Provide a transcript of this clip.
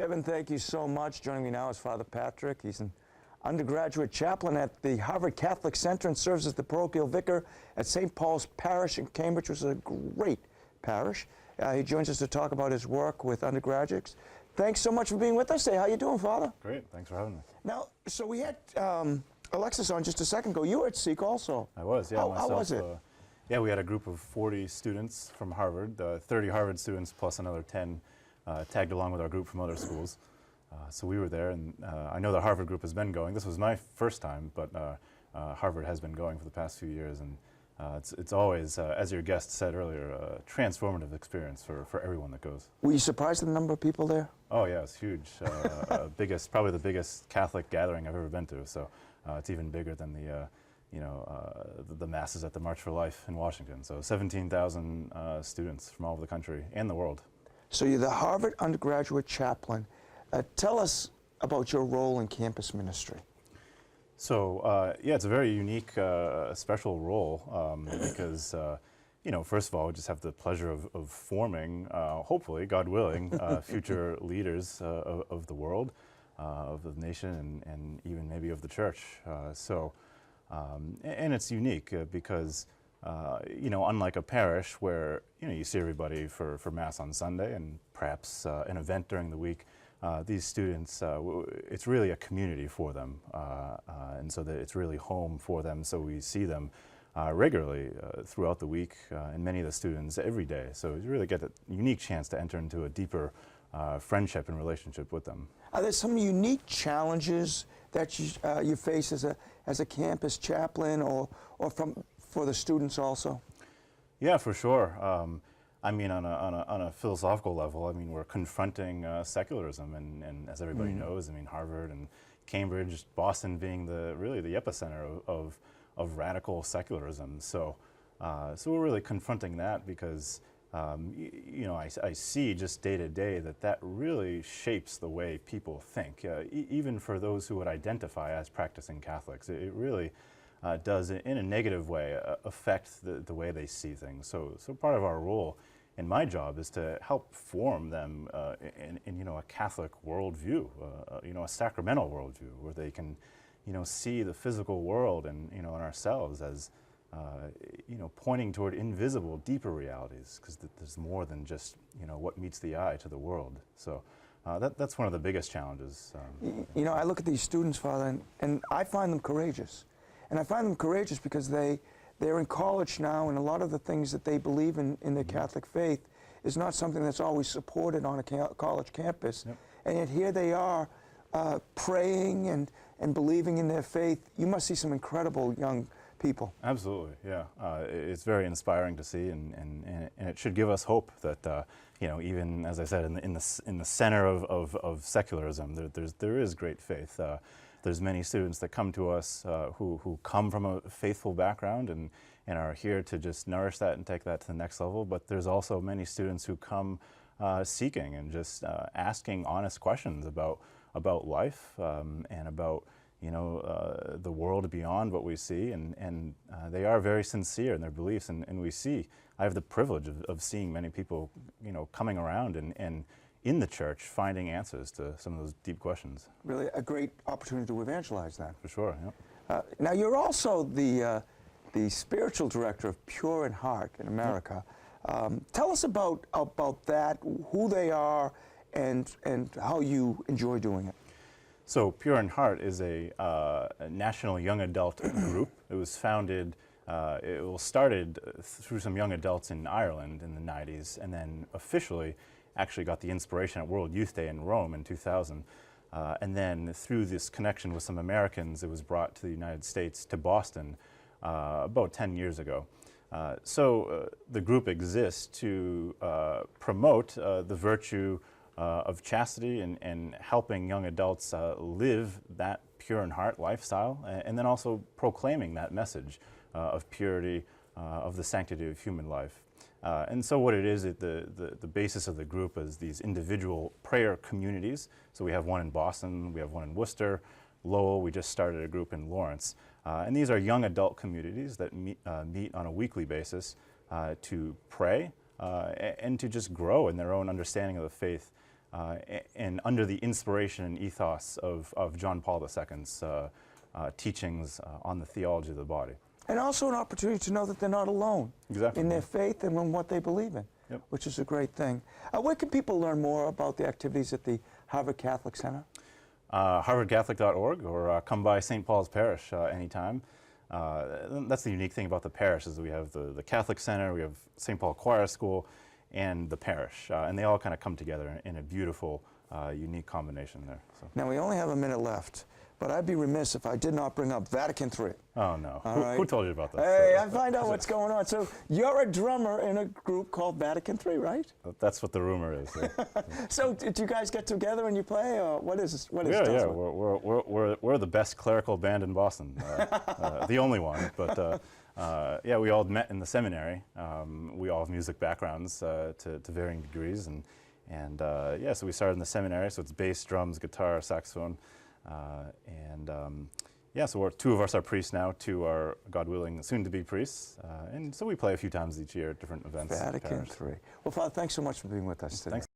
Kevin, thank you so much. Joining me now is Father Patrick. He's an undergraduate chaplain at the Harvard Catholic Center and serves as the parochial vicar at St. Paul's Parish in Cambridge, which is a great parish. He joins us to talk about his work with undergraduates. Thanks so much for being with us today. How you doing, Father? Great. Thanks for having me. Now, so we had Alexis on just a second ago. You were at Seek also. I was, yeah. How was it? Yeah, we had a group of 40 students from Harvard, 30 Harvard students plus another 10 tagged along with our group from other schools. So we were there, and I know the Harvard group has been going. This was my first time, but Harvard has been going for the past few years, and it's always, as your guest said earlier, a transformative experience for everyone that goes. Were you surprised at the number of people there? Oh yeah, it's huge. Probably the biggest Catholic gathering I've ever been to. So it's even bigger than the masses at the March for Life in Washington. So 17,000 students from all over the country and the world. So you're the Harvard undergraduate chaplain. Tell us about your role in campus ministry. So yeah, it's a very unique, special role because first of all, we just have the pleasure of forming, hopefully, God willing, future leaders of the world, of the nation, and even maybe of the church. And it's unique because, unlike a parish where, you see everybody for Mass on Sunday and perhaps an event during the week, these students, it's really a community for them, and so that it's really home for them, so we see them regularly throughout the week, and many of the students every day. So you really get a unique chance to enter into a deeper friendship and relationship with them. Are there some unique challenges that you face as a campus chaplain, or for the students also? Yeah, for sure. I mean, on a philosophical level, I mean, we're confronting secularism, and as everybody knows, I mean, Harvard and Cambridge, Boston being really the epicenter of radical secularism. So we're really confronting that because, I see just day to day that really shapes the way people think, even for those who would identify as practicing Catholics. It really does, in a negative way, affect the way they see things. So part of our role in my job is to help form them in a Catholic worldview, a sacramental worldview, where they can, see the physical world and and ourselves as pointing toward invisible, deeper realities, because there's more than just what meets the eye to the world. So that's one of the biggest challenges. I look at these students, Father, and I find them courageous. And I find them courageous because they're in college now, and a lot of the things that they believe in their Catholic faith is not something that's always supported on a college campus. Yep. And yet here they are praying and believing in their faith. You must see some incredible young people. Absolutely, yeah. It's very inspiring to see, and it should give us hope that even, as I said, in the center of secularism, there is great faith. There's many students that come to us who come from a faithful background and are here to just nourish that and take that to the next level. But there's also many students who come seeking and just asking honest questions about life and about the world beyond what we see, and they are very sincere in their beliefs, and I have the privilege of seeing many people coming around and in the church finding answers to some of those deep questions. Really a great opportunity to evangelize that. For sure, yeah. Now you're also the spiritual director of Pure in Heart in America. Tell us about that, who they are, and how you enjoy doing it. So Pure in Heart is a national young adult group. It was founded, started through some young adults in Ireland in the 90s, and then officially actually got the inspiration at World Youth Day in Rome in 2000. And then through this connection with some Americans, it was brought to the United States, to Boston, about 10 years ago. So the group exists to promote the virtue of chastity and helping young adults live that pure in heart lifestyle, and then also proclaiming that message of purity, of the sanctity of human life. And so what it is, the basis of the group is these individual prayer communities. So we have one in Boston, we have one in Worcester, Lowell, we just started a group in Lawrence. And these are young adult communities that meet on a weekly basis to pray and to just grow in their own understanding of the faith and under the inspiration and ethos of John Paul II's teachings on the theology of the body. And also an opportunity to know that they're not alone Exactly. in their faith and in what they believe in, Yep. which is a great thing. Where can people learn more about the activities at the Harvard Catholic Center? harvardcatholic.org, or come by St. Paul's Parish anytime. That's the unique thing about the parish, is we have the Catholic Center, we have St. Paul Choir School, and the parish, and they all kind of come together in a beautiful, unique combination there. So. Now, we only have a minute left, but I'd be remiss if I did not bring up Vatican III. Oh, no. All Who told you about this? Hey, I find out what's going on. So you're a drummer in a group called Vatican III, right? That's what the rumor is. Yeah. So do you guys get together and you play, or what is this? Yeah. We're the best clerical band in Boston, the only one. But yeah, we all met in the seminary. We all have music backgrounds to varying degrees, and yeah, so we started in the seminary. So it's bass, drums, guitar, saxophone, yeah. So two of us are priests now. Two are, God willing, soon to be priests, and so we play a few times each year at different events. Vatican III. Well, Father, thanks so much for being with us today. Thanks.